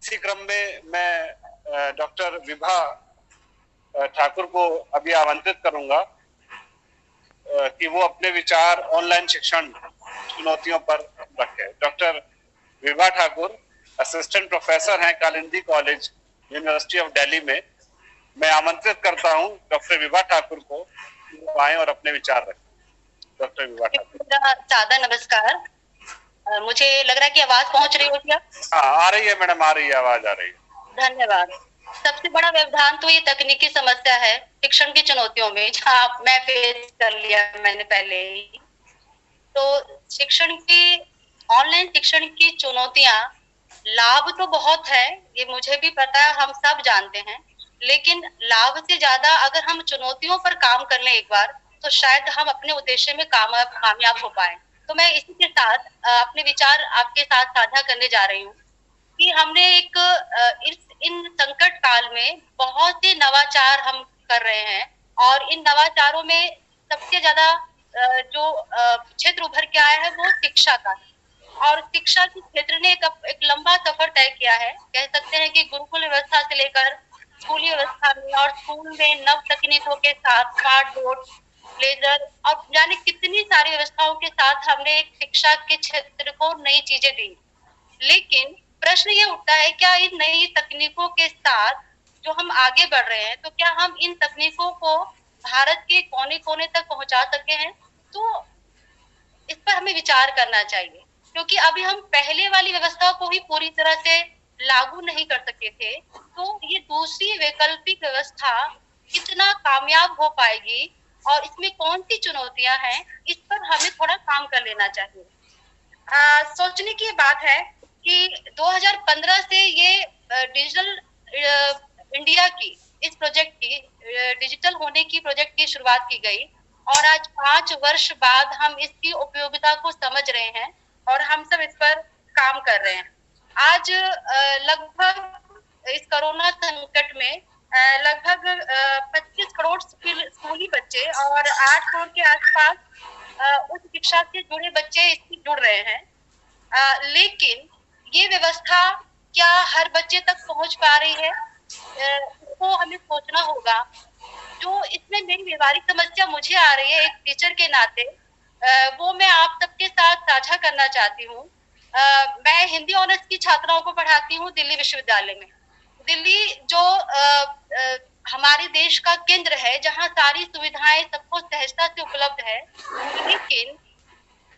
इसी क्रम में मैं डॉक्टर विभा ठाकुर को अभी आमंत्रित करूंगा कि वो अपने विचार ऑनलाइन शिक्षण चुनौतियों पर रखे। Doctor Vibha Thakur assistant professor हैं Kalindi college, university of Delhi में। मैं आमंत्रित करता हूं डॉक्टर विभा ठाकुर को वो आए और अपने विचार रखें। डॉक्टर विभा ठाकुर। सादा नमस्कार। मुझे लग रहा है कि आवाज पहुंच रही होगी। हाँ, आ रही है मैडम, आ रही है, आवाज आ रही है। धन्यवाद। सबसे बड़ा व्यवधान तो ये तकनीकी समस्या है शिक्षण की चुनौतियों में, जहाँ मैं फेस कर लिया मैंने पहले ही। तो शिक्षण की ऑनलाइन शिक्षण की चुनौतियां, लाभ तो बहुत है, ये मुझे भी पता है, हम सब जानते हैं, लेकिन लाभ से ज्यादा अगर हम चुनौतियों पर काम कर लें एक बार, तो शायद हम अपने उद्देश्य में कामयाब हो पाए। तो मैं इसी के साथ अपने विचार आपके साथ साझा करने जा रही हूँ कि हमने इन संकट काल में बहुत से नवाचार हम कर रहे हैं, और इन नवाचारों में सबसे ज्यादा जो क्षेत्र उभर के आया है वो शिक्षा का है। और शिक्षा के क्षेत्र ने एक लंबा सफर तय किया है। कह सकते हैं कि गुरुकुल व्यवस्था से लेकर स्कूली व्यवस्था में और स्कूल में नव तकनीकों के साथ स्मार्ट बोर्ड, लेजर और यानी कितनी सारी व्यवस्थाओं के साथ हमने एक शिक्षा के क्षेत्र को नई चीजें दी। लेकिन प्रश्न ये उठता है, क्या इन नई तकनीकों के साथ जो हम आगे बढ़ रहे हैं, तो क्या हम इन तकनीकों को भारत के कोने कोने तक पहुंचा सके हैं? तो इस पर हमें विचार करना चाहिए, क्योंकि अभी हम पहले वाली व्यवस्था को ही पूरी तरह से लागू नहीं कर सके थे। तो ये दूसरी वैकल्पिक व्यवस्था कितना कामयाब हो पाएगी और इसमें कौन सी चुनौतियां हैं, इस पर हमें थोड़ा काम कर लेना चाहिए। सोचने की बात है कि 2015 से ये डिजिटल इंडिया की इस प्रोजेक्ट की डिजिटल होने की प्रोजेक्ट की शुरुआत की गई, और आज 5 वर्ष बाद हम इसकी उपयोगिता को समझ रहे हैं और हम सब इस पर काम कर रहे हैं। आज लगभग इस कोरोना संकट में लगभग 25 करोड़ स्कूली बच्चे और 8 करोड़ के आसपास उच्च शिक्षा से जुड़े बच्चे इससे जुड़ रहे हैं। लेकिन ये व्यवस्था क्या हर बच्चे तक पहुंच पा रही है? इसको हमें सोचना होगा। जो इसमें मेरी व्यवहारिक समस्या मुझे आ रही है एक टीचर के नाते, वो मैं आप सबके साथ साझा करना चाहती हूँ। मैं हिंदी ऑनर्स की छात्राओं को पढ़ाती हूँ दिल्ली विश्वविद्यालय में। दिल्ली जो हमारे देश का केंद्र है, जहाँ सारी सुविधाएं सबको सहजता से उपलब्ध है, लेकिन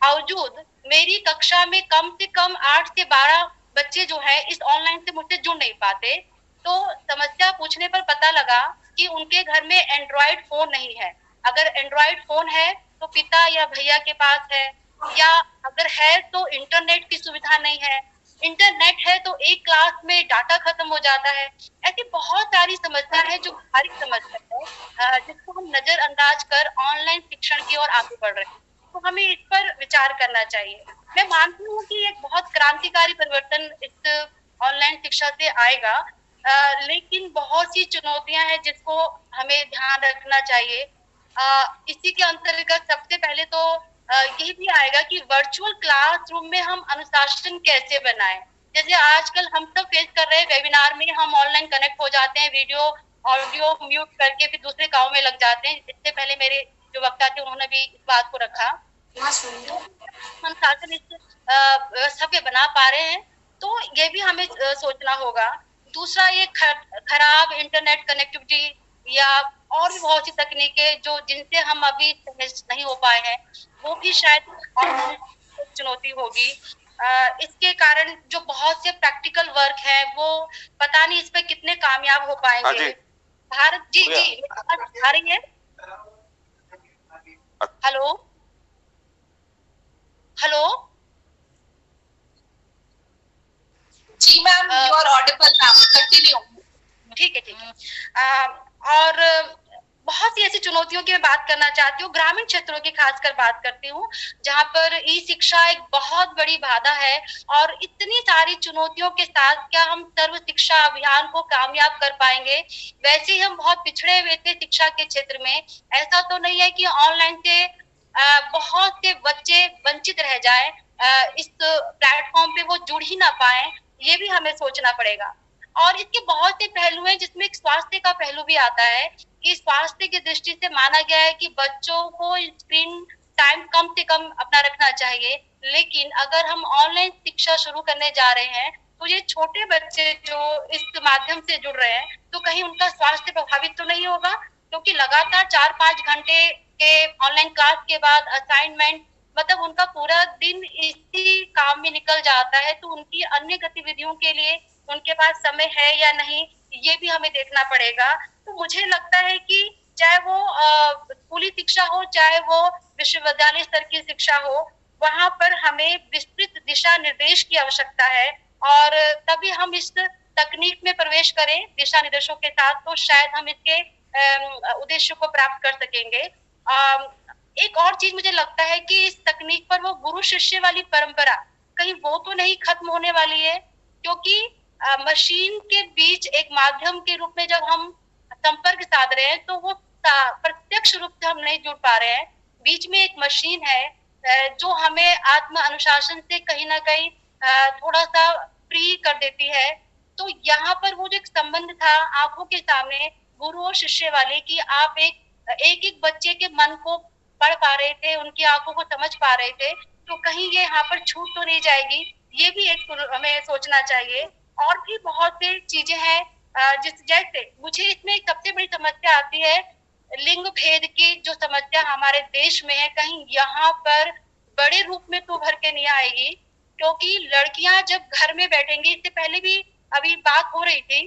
बावजूद मेरी कक्षा में कम से कम 8 से 12 बच्चे जो है इस ऑनलाइन से मुझसे जुड़ नहीं पाते। तो समस्या पूछने पर पता लगा कि उनके घर में एंड्रॉइड फोन नहीं है। अगर एंड्रॉइड फोन है तो पिता या भैया के पास है, या अगर है तो इंटरनेट की सुविधा नहीं है। इंटरनेट है तो एक क्लास में डाटा खत्म हो जाता है। ऐसी बहुत सारी समस्या है जो भारी समस्या है, जिसको हम नजरअंदाज कर ऑनलाइन शिक्षण की ओर आगे बढ़ रहे हैं। तो हमें इस पर विचार करना चाहिए। मैं मानती हूँ कि एक बहुत क्रांतिकारी परिवर्तन इस ऑनलाइन शिक्षा से आएगा, लेकिन बहुत सी चुनौतियां हैं जिसको हमें ध्यान रखना चाहिए। इसी के अंतर्गत सबसे पहले तो यही भी आएगा कि वर्चुअल क्लासरूम में हम अनुशासन कैसे बनाएं। जैसे आजकल हम सब फेस कर रहे हैं, वेबिनार में हम ऑनलाइन कनेक्ट हो जाते हैं, वीडियो ऑडियो म्यूट करके फिर दूसरे काम में लग जाते हैं। इससे पहले मेरे जो वक्ता थे उन्होंने भी इस बात को रखा। अनुशासन इस व्यवस्था पे बना पा रहे हैं, तो ये भी हमें सोचना होगा। दूसरा, ये खराब इंटरनेट कनेक्टिविटी या और भी बहुत सी तकनीकें जो जिनसे हम अभी सहज नहीं हो पाए हैं, वो भी शायद चुनौती होगी। इसके कारण जो बहुत से प्रैक्टिकल वर्क है वो पता नहीं इस पे कितने कामयाब हो पाएंगे। भारत जी आ रही है? हेलो हेलो जी ma'am, you are audible ma'am, continue. ठीक है। और बहुत सी ऐसी चुनौतियों की मैं बात करना चाहती हूँ। ग्रामीण क्षेत्रों की खासकर बात करती हूँ, जहाँ पर ई शिक्षा एक बहुत बड़ी बाधा है, और इतनी सारी चुनौतियों के साथ क्या हम सर्व शिक्षा अभियान को कामयाब कर पाएंगे? वैसे ही हम बहुत पिछड़े हुए थे शिक्षा के क्षेत्र में। ऐसा तो नहीं है कि ऑनलाइन से बहुत से बच्चे वंचित रह जाए, इस प्लेटफॉर्म पे वो जुड़ ही ना पाए। ये भी हमें सोचना पड़ेगा। और इसके बहुत से पहलू हैं जिसमें एक स्वास्थ्य का पहलू भी आता है कि स्वास्थ्य की दृष्टि से माना गया है कि बच्चों को स्क्रीन टाइम कम से कम अपना रखना चाहिए। लेकिन अगर हम ऑनलाइन शिक्षा शुरू करने जा रहे हैं तो ये छोटे बच्चे जो इस माध्यम से जुड़ रहे हैं तो कहीं उनका स्वास्थ्य प्रभावित तो नहीं होगा, क्योंकि लगातार 4-5 घंटे के ऑनलाइन क्लास के बाद असाइनमेंट, मतलब उनका पूरा दिन इसी काम में निकल जाता है, तो उनकी अन्य गतिविधियों के लिए उनके पास समय है या नहीं, ये भी हमें देखना पड़ेगा। तो मुझे लगता है कि चाहे वो स्कूली शिक्षा हो, चाहे वो विश्वविद्यालय स्तर की शिक्षा हो, वहां पर हमें विस्तृत दिशा निर्देश की आवश्यकता है और तभी हम इस तकनीक में प्रवेश करें दिशा निर्देशों के साथ, तो शायद हम इसके उद्देश्य को प्राप्त कर सकेंगे। एक और चीज मुझे लगता है कि इस तकनीक पर वो गुरु शिष्य वाली परंपरा कहीं वो तो नहीं खत्म होने वाली है, क्योंकि मशीन के बीच एक माध्यम के रूप में जब हम संपर्क साध रहे हैं तो वो प्रत्यक्ष रूप से हम नहीं जुड़ पा रहे हैं। बीच में एक मशीन है जो हमें आत्म अनुशासन से कहीं ना कहीं थोड़ा सा फ्री कर देती है। तो यहाँ पर वो जो एक संबंध था आंखों के सामने गुरु और शिष्य वाले की, आप एक बच्चे के मन को पढ़ पा रहे थे, उनकी आंखों को समझ पा रहे थे, तो कहीं ये यहाँ पर छूट तो नहीं जाएगी, ये भी एक हमें सोचना चाहिए। और भी बहुत सी चीजें हैं जैसे मुझे इसमें सबसे बड़ी समस्या आती है लिंग भेद की जो समस्या हमारे देश में है, कहीं यहाँ पर बड़े रूप में तो उभर के नहीं आएगी, क्योंकि लड़कियां जब घर में बैठेंगी, इससे पहले भी अभी बात हो रही थी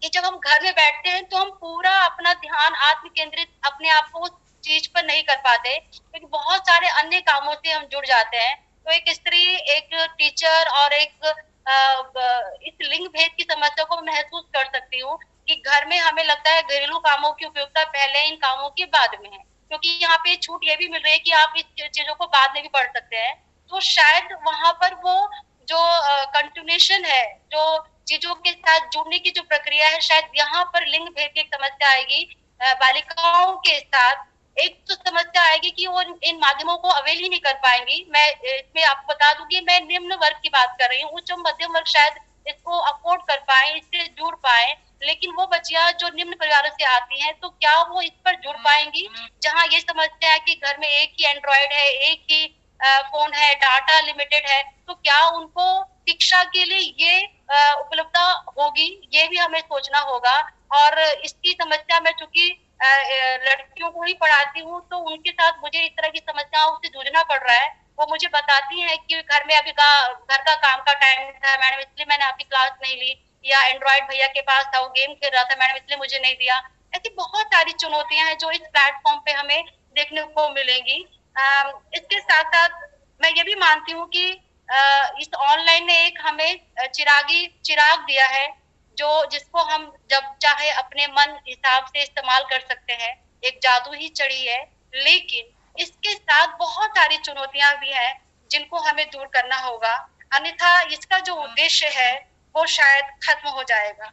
कि जब हम घर में बैठते हैं तो हम पूरा अपना ध्यान आत्म केंद्रित अपने आप को उस चीज पर नहीं कर पाते, क्योंकि बहुत सारे अन्य कामों से हम जुड़ जाते हैं। तो एक स्त्री, एक टीचर और एक इस लिंग भेद की समस्या को महसूस कर सकती हूँ कि घर में हमें लगता है घरेलू कामों की उपयोगिता पहले, इन कामों के बाद में है, क्योंकि यहाँ पे छूट ये भी मिल रही है कि आप इस चीजों को बाद में भी पढ़ सकते हैं। तो शायद वहां पर वो जो कंटिन्यूएशन है, जो चीजों के साथ जुड़ने की जो प्रक्रिया है, शायद यहाँ पर लिंग भेद की एक समस्या आएगी। बालिकाओं के साथ एक तो समस्या आएगी कि वो इन माध्यमों को अवेल ही नहीं कर पाएंगी। मैं इसमें आपको बता दूं कि मैं निम्न वर्ग की बात कर रही हूँ, उच्च मध्यम वर्ग शायद इसको अफोर्ड कर पाए, इससे जुड़ पाए, लेकिन वो बच्चियां जो निम्न परिवारों से आती हैं तो क्या वो इस पर जुड़ पाएंगी, जहाँ ये समस्या है कि घर में एक ही एंड्रॉइड है, एक ही फोन है, डाटा लिमिटेड है, तो क्या उनको शिक्षा के लिए ये उपलब्धता होगी, ये भी हमें सोचना होगा। और इसकी समस्या मैं चूंकि लड़कियों को ही पढ़ाती हूँ तो उनके साथ मुझे इस तरह की समस्याओं से जूझना पड़ रहा है। वो मुझे बताती हैं कि घर में अभी घर का काम का टाइम था मैडम, इसलिए मैंने आपकी क्लास नहीं ली, या एंड्रॉइड भैया के पास था, वो गेम खेल रहा था मैडम, इसलिए मुझे नहीं दिया। ऐसी बहुत सारी चुनौतियां हैं जो इस प्लेटफॉर्म पे हमें देखने को मिलेंगी। इसके साथ साथ मैं ये भी मानती हूँ कि इस ऑनलाइन ने एक हमें चिराग दिया है जो जिसको हम जब चाहे अपने मन हिसाब से इस्तेमाल कर सकते हैं, एक जादू ही चढ़ी है। लेकिन इसके साथ बहुत सारी चुनौतियां भी हैं जिनको हमें दूर करना होगा, अन्यथा इसका जो उद्देश्य है वो शायद खत्म हो जाएगा।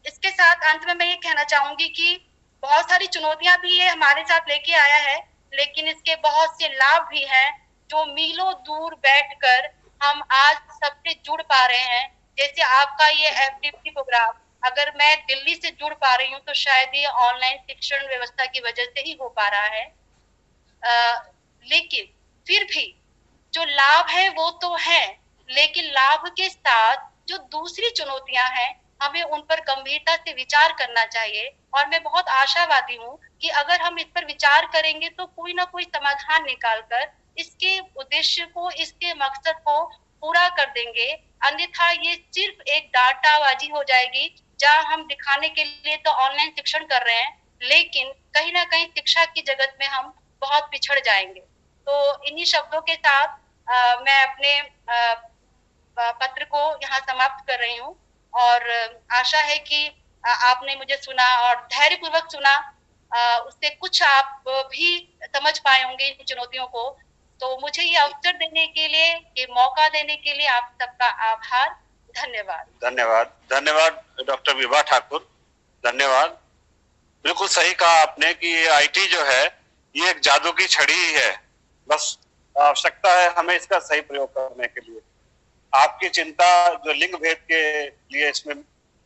इसके साथ अंत में मैं ये कहना चाहूंगी कि बहुत सारी चुनौतियां भी ये हमारे साथ लेके आया है, लेकिन इसके बहुत से लाभ भी हैं जो मीलों दूर बैठकर हम आज सबसे जुड़ पा रहे हैं। जैसे आपका ये FDP प्रोग्राम, अगर मैं दिल्ली से जुड़ पा रही हूँ तो शायद ये ऑनलाइन शिक्षण व्यवस्था की वजह से ही हो पा रहा है। लेकिन फिर भी जो लाभ है वो तो है, लेकिन लाभ के साथ जो दूसरी चुनौतियां हैं हमें उन पर गंभीरता से विचार करना चाहिए। और मैं बहुत आशावादी हूँ कि अगर हम इस पर विचार करेंगे तो कोई ना कोई समाधान निकालकर इसके उद्देश्य को, इसके मकसद को पूरा कर देंगे। अन्यथा ये सिर्फ एक डाटाबाजी हो जाएगी, जहाँ हम दिखाने के लिए तो ऑनलाइन शिक्षण कर रहे हैं, लेकिन कहीं ना कहीं शिक्षा की जगत में हम बहुत पिछड़ जाएंगे। तो इन्हीं शब्दों के साथ मैं अपने पत्र को यहाँ समाप्त कर रही हूँ और आशा है कि आपने मुझे सुना और धैर्यपूर्वक सुना, उससे कुछ आप भी समझ पाए होंगे इन चुनौतियों को। तो मुझे ये अवसर देने के लिए, ये मौका देने के लिए आप सबका आभार, धन्यवाद। धन्यवाद, धन्यवाद डॉक्टर विभा ठाकुर, धन्यवाद। बिल्कुल सही कहा आपने कि ये IT जो है ये एक जादू की छड़ी ही है, बस आवश्यकता है हमें इसका सही प्रयोग करने के लिए। आपकी चिंता जो लिंग भेद के लिए इसमें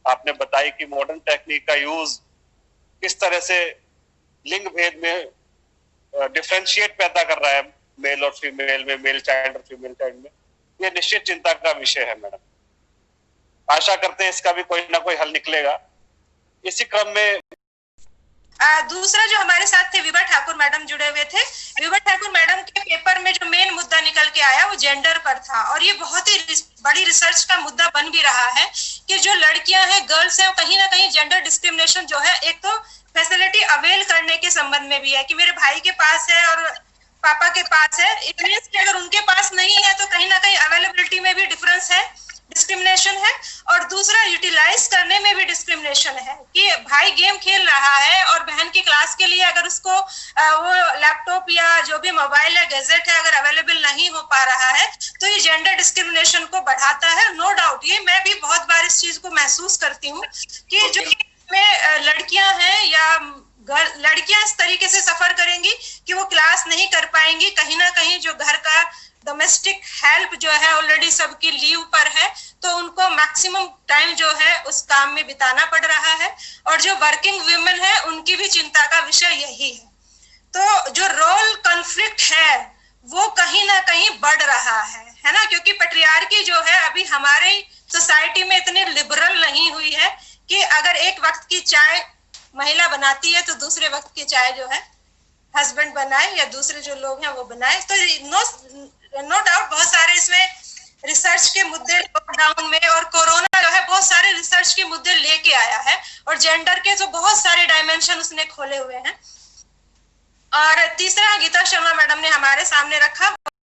आपने बताई कि मॉडर्न टेक्निक का यूज किस तरह से लिंग भेद में डिफरेंशिएट पैदा कर रहा है मेल और फीमेल में, मेल चाइल्ड और फीमेल चाइल्ड में, ये निश्चित चिंता का विषय है मैडम। आशा करते हैं इसका भी कोई ना कोई हल निकलेगा। इसी क्रम में दूसरा जो हमारे साथ थे विभा ठाकुर मैडम जुड़े हुए थे। विभा ठाकुर मैडम के पेपर में जो मेन मुद्दा निकल के आया वो जेंडर पर था, और ये बहुत ही बड़ी रिसर्च का मुद्दा बन भी रहा है कि जो लड़कियां हैं, गर्ल्स हैं, कहीं ना कहीं जेंडर डिस्क्रिमिनेशन जो है, एक तो फैसिलिटी अवेल करने के संबंध में भी है कि मेरे भाई के पास है और पापा के पास है, इट मींस कि अगर उनके पास नहीं है तो कहीं ना कहीं अवेलेबिलिटी में भी डिफरेंस है, डिस्क्रिमिनेशन है। और दूसरा यूटिलाइज करने में भी डिस्क्रिमिनेशन है कि भाई गेम खेल रहा है और बहन की क्लास के लिए अगर उसको वो लैपटॉप या जो भी मोबाइल या गैजेट है अगर अवेलेबल नहीं हो पा रहा है तो ये जेंडर डिस्क्रिमिनेशन को बढ़ाता है। नो डाउट ये मैं भी बहुत बार इस चीज को महसूस करती हूँ कि जो में लड़कियां हैं या लड़कियां इस तरीके से सफर करेंगी कि वो क्लास नहीं कर पाएंगी, कहीं ना कहीं जो घर का डोमेस्टिक हेल्प जो है ऑलरेडी सबकी लीव पर है तो उनको मैक्सिमम टाइम जो है उस काम में बिताना पड़ रहा है, और जो वर्किंग वुमेन है उनकी भी चिंता का विषय यही है। तो जो रोल कॉन्फ्लिक्ट है वो कहीं ना कहीं बढ़ रहा है ना, क्योंकि पैट्रियार्की जो है अभी हमारे सोसाइटी में इतनी लिबरल नहीं हुई है कि अगर एक वक्त की चाय महिला बनाती है तो दूसरे वक्त की चाय जो है हस्बैंड बनाए या दूसरे जो लोग हैं वो बनाए। तो नो डाउट बहुत सारे इसमें रिसर्च के मुद्दे लॉकडाउन में और कोरोना जो है बहुत सारे रिसर्च के मुद्दे लेके आया है, और जेंडर के तो बहुत सारे डायमेंशन उसने खोले हुए हैं। और तीसरा गीता शर्मा मैडम ने हमारे सामने रखा